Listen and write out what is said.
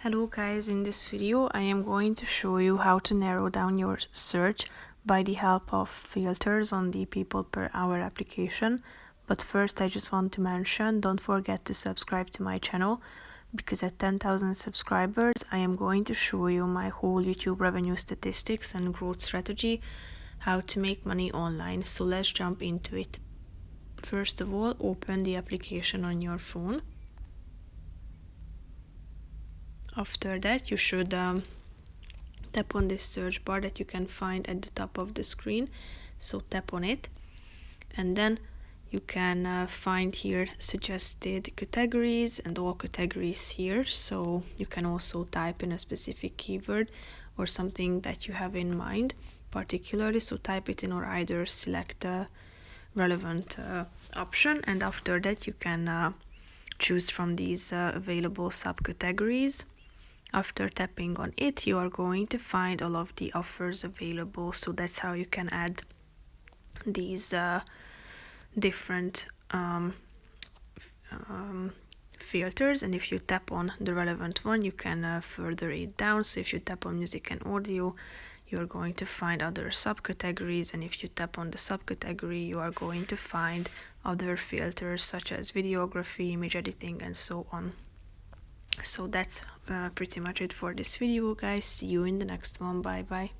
Hello guys, in this video I am going to show you how to narrow down your search by the help of filters on the PeoplePerHour application. But first I just want to mention, don't forget to subscribe to my channel, because at 10,000 subscribers I am going to show you my whole YouTube revenue statistics and growth strategy, how to make money online. So let's jump into it. First of all, open the application on your phone. After that, you should tap on this search bar that you can find at the top of the screen. So tap on it, and then you can find here suggested categories and all categories here. So you can also type in a specific keyword or something that you have in mind particularly. So type it in or either select a relevant option, and after that you can choose from these available subcategories. After tapping on it, you are going to find all of the offers available. So that's how you can add these different filters. And if you tap on the relevant one, you can further it down. So if you tap on music and audio, you are going to find other subcategories, and if you tap on the subcategory, you are going to find other filters such as videography, image editing, and so on. So that's pretty much it for this video, guys. See you in the next one. Bye bye.